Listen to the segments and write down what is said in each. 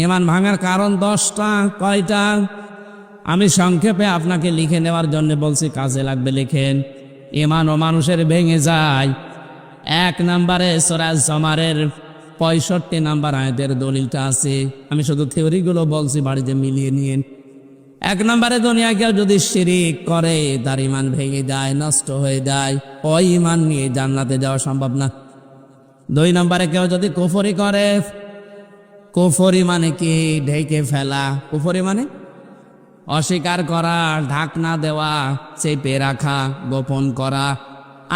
ইমান ভাঙার কারণ 10টা। কয়টা? আমি সংক্ষেপে আপনাকে লিখে নেওয়ার জন্য বলছি, কাজে লাগবে লিখেন। ইমান ও মানুষের ভেঙে যায়। 1 নম্বরে সূরা জুমারের 65 নম্বর আয়াতের দলিলটা আছে। আমি শুধু থিওরিগুলো বলছি, বাড়িতে মিলিয়ে নিন। 1 নম্বরে দুনিয়া কেউ যদি শিরিক করে তার ইমান ভেঙে যায়, নষ্ট হয়ে যায়। ওই ইমান নিয়ে জান্নাতে যাওয়া সম্ভব না। 2 নম্বরে কেউ যদি কুফরি করে, কুফরি মানে কি? ঢেকে ফেলা। কুফরি মানে অস্বীকার করা, ঢাকনা দেওয়া, চেপে রাখা, গোপন করা।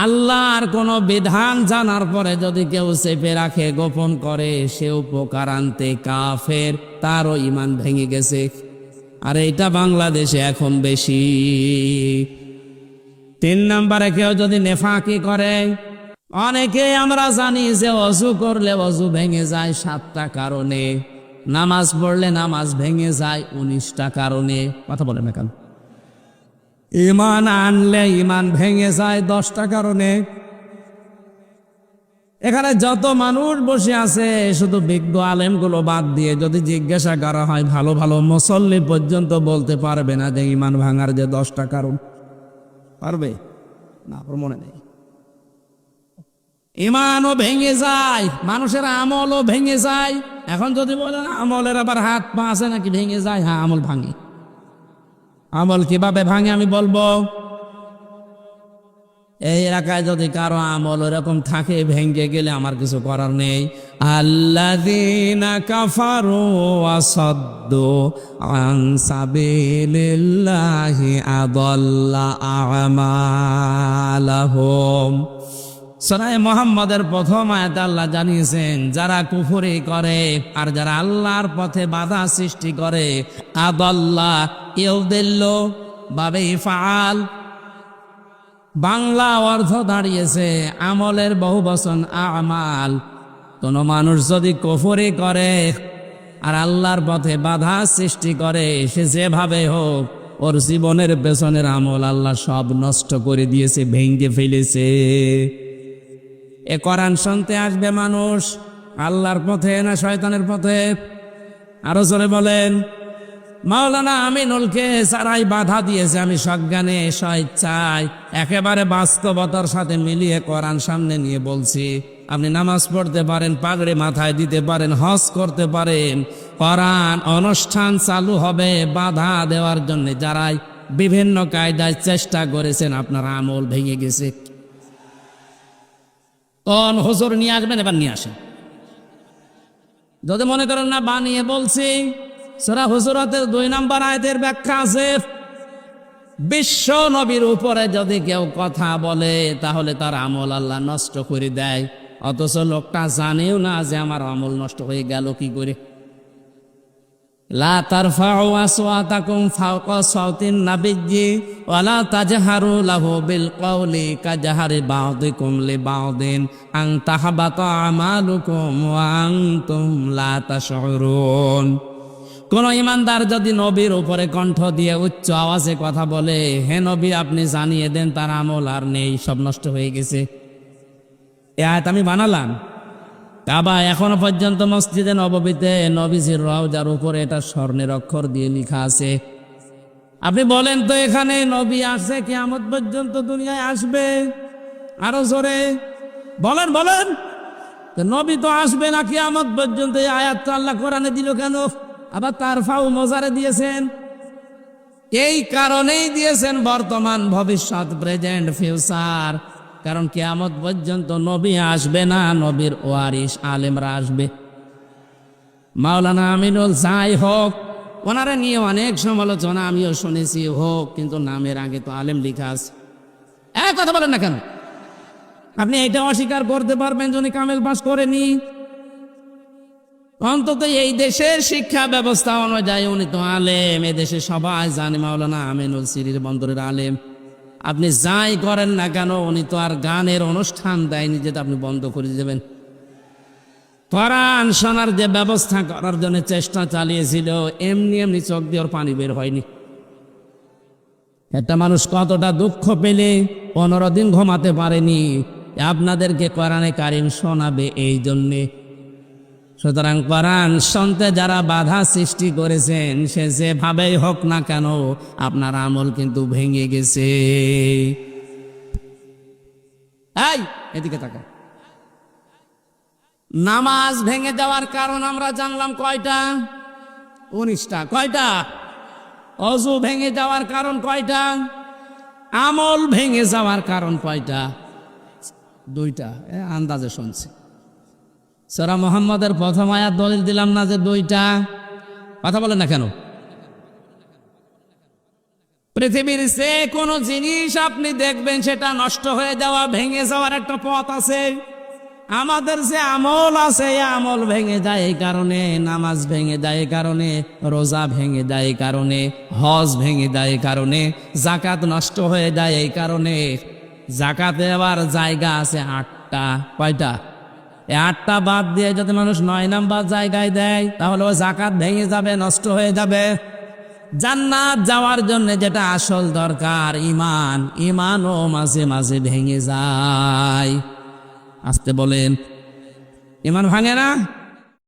আল্লাহর কোনো বিধান জানার পরে যদি কেউ চেপে রাখে, গোপন করে, সে উপকারান্তে কাফের, তারও ইমান ভেঙে গেছে। আর এটা বাংলাদেশে এখন বেশি। 3 নম্বরে কেউ যদি নেফাকি করে, অনেকে আমরা জানি যে অজু করলে অজু ভেঙে যায় 7টা কারণে, নামাজ পড়লে নামাজ ভেঙে যায় 19টা কারণে। কথা বলেন না কেন? ইমান আনলে ইমান ভেঙে যায় 10টা কারণে। এখানে যত মানুষ বসে আছে, শুধু বিজ্ঞ আলেমগুলো বাদ দিয়ে যদি জিজ্ঞাসা করা হয়, ভালো ভালো মুসল্লি পর্যন্ত বলতে পারবে না যে ইমান ভাঙার যে 10টা কারণ। পারবে না? মনে নেই। ইমানও ভেঙে যায়, মানুষের আমলও ভেঙে যায়। এখন যদি বলেন আমলের আবার হাত পা আছে নাকি ভেঙে যায়? হ্যাঁ, আমল ভাঙে। আমল কিভাবে ভাঙে আমি বলবো। এই এলাকায় যদি কারো আমল এরকম থাকে, ভেঙে গেলে আমার কিছু করার নেই। আল্লাযীনা কাফারু ওয়া সাদ্দু আন সাবিলিল্লাহি আযাল্লা আমালাহুম। সূরা মুহাম্মাদের প্রথম আয়াতে আল্লাহ জানিয়েছেন, যারা কুফরি করে আর যারা আল্লাহর পথে বাধা সৃষ্টি করে, আদাল্লাহ ইউদিল্লু বাবে ফাআল, বাংলা অর্থ দাঁড়িয়েছে আমলের বহুবচন আমাল। কোন মানুষ যদি কুফরি করে আর আল্লাহর পথে বাধা সৃষ্টি করে, সে যেভাবে হোক ওর জীবনের পেছনের আমল আল্লাহ সব নষ্ট করে দিয়েছে, ভেঙে ফেলেছে। এ কোরআন শুনতে আসবে মানুষ আল্লাহর পথে না শয়তানের পথে? আরো জোরে বলেন। মাওলানা আমিনুলকে সারাই বাধা দিয়েছে। আমি সজ্ঞানে স্বেচ্ছায় একেবারে বাস্তবতার সাথে মিলিয়ে কোরআন সামনে নিয়ে বলছি, আপনি নামাজ পড়তে পারেন, পাগড়ি মাথায় দিতে পারেন, হজ করতে পারেন, কোরআন অনুষ্ঠান চালু হবে বাধা দেওয়ার জন্য যারাই বিভিন্ন কায়দায় চেষ্টা করেছেন, আপনার আমল ভেঙে গেছে। কোন হুজুর নিয়ে আসবেন? এবার নিয়ে আসেন। যদি মনে করেন না বানিয়ে বলছি, সূরা হুজুরাতের 2 নম্বর আয়াতের ব্যাখ্যা আছে। বিশ্ব নবীর উপরে যদি কেউ কথা বলে, তাহলে তার আমল আল্লাহ নষ্ট করে দেয়, অথচ লোকটা জানেও না যে আমার আমল নষ্ট হয়ে গেল কি করে। লা তারফাউ আসওয়াতাকুম ফাওকা সাওতিন নাবিয়্যি ওয়া লা তাজহারু লাহু বিল কওলি কাজহারি বা'দিকুম লিবা'দিন আন তাহবাতা আমালুকুম ওয়া আনতুম লা তাশউরুন। কোন ইমানদার যদি নবীর উপরে কণ্ঠ দিয়ে উচ্চ আওয়াজে কথা বলে, হে নবী আপনি জানিয়ে দেন তার আমল আর নেই, সব নষ্ট হয়ে গেছে। এই আয়াত আমি বানালাম। কাবা এখনো পর্যন্ত মসজিদে নববীতে নবীজির রওজার উপরে এটা স্বর্ণের অক্ষর দিয়ে লেখা আছে। আপনি বলেন তো, এখানে নবী আসে কিয়ামত পর্যন্ত দুনিয়ায় আসবে? আরো জোরে বলেন বলেন। নবী তো আসবে না কিয়ামত পর্যন্ত, এই আয়াতটা আল্লাহ কোরআনে দিল কেন? আবার তারফাউ মজারে দিয়েছেন, এই কারণেই দিয়েছেন বর্তমান, ভবিষ্যৎ, প্রেজেন্ট, ফিউচার। কারণ কিয়ামত পর্যন্ত নবী আসবে না, নবীর ওয়ারিস আলেমরা আসবে। মাওলানা আমিনুল যাই হোক, ওনারা নিয়ে অনেক সমালোচনা আমিও শুনেছি হোক, কিন্তু নামের আগে তো আলেম লেখা আছে। এক কথা বলেন না কেন? আপনি এটা অস্বীকার করতে পারবেন যদি কামেল পাস করেনি? অন্তত এই দেশের শিক্ষা ব্যবস্থা অনুযায়ী উনি তো আলেম, এ দেশে সবাই জানে মাওলানা আমিনুল সিরির বন্দরের আলেম। আপনি যাই করেন না কেন, উনি তো আর গানের অনুষ্ঠান দেয়নি যেটা আপনি বন্ধ করে দেবেন। কোরআন শোনার যে ব্যবস্থা করার জন্য চেষ্টা চালিয়েছিল, এমনি এমনি চোখ দিয়ে ওর পানি বের হয়নি। একটা মানুষ কতটা দুঃখ পেলে 15 দিন ঘুমাতে পারেনি, আপনাদেরকে কোরআনে কারিম শোনাবে এই জন্যে। সুতরাং কোরআন শুনতে যারা বাধা সৃষ্টি করেছেন, সে যেভাবেই হোক না কেন আপনার আমল কিন্তু ভেঙে গেছে। এই এদিকে তাকাও। নামাজ ভেঙে যাওয়ার কারণ আমরা জানলাম কয়টা? 19টা। কয়টা? অজু ভেঙে যাওয়ার কারণ কয়টা? আমল ভেঙে যাওয়ার কারণ কয়টা? 2টা। আন্দাজে শুনছি। সূরা মুহাম্মদের প্রথম আয়াত দলিল দিলাম না যে 2টা? কথা বলেন না কেন? পৃথিবীর যে কোনো জিনিস আপনি দেখবেন সেটা নষ্ট হয়ে যাওয়া, ভেঙে যাওয়ার একটা পথ আছে। আমাদের যে আমল আছে, এই আমল ভেঙে যায় এই কারণে, নামাজ ভেঙে যায় এই কারণে, রোজা ভেঙে যায় এই কারণে, হজ ভেঙে যায় এই কারণে, যাকাত নষ্ট হয়ে যায় এই কারণে। যাকাতে আবার জায়গা আছে 8টা। কয়টা? এই 8টা বাদ দিয়ে যদি মানুষ 9 নাম্বার জায়গায় দেয়, তাহলে ও যাকাত ভেঙে যাবে, নষ্ট হয়ে যাবে। জান্নাত যাওয়ার জন্য যেটা আসল দরকার, ঈমান, ঈমানও মাঝে মাঝে ভেঙে যায়। আসতে বলেন, ঈমান ভাঙে না?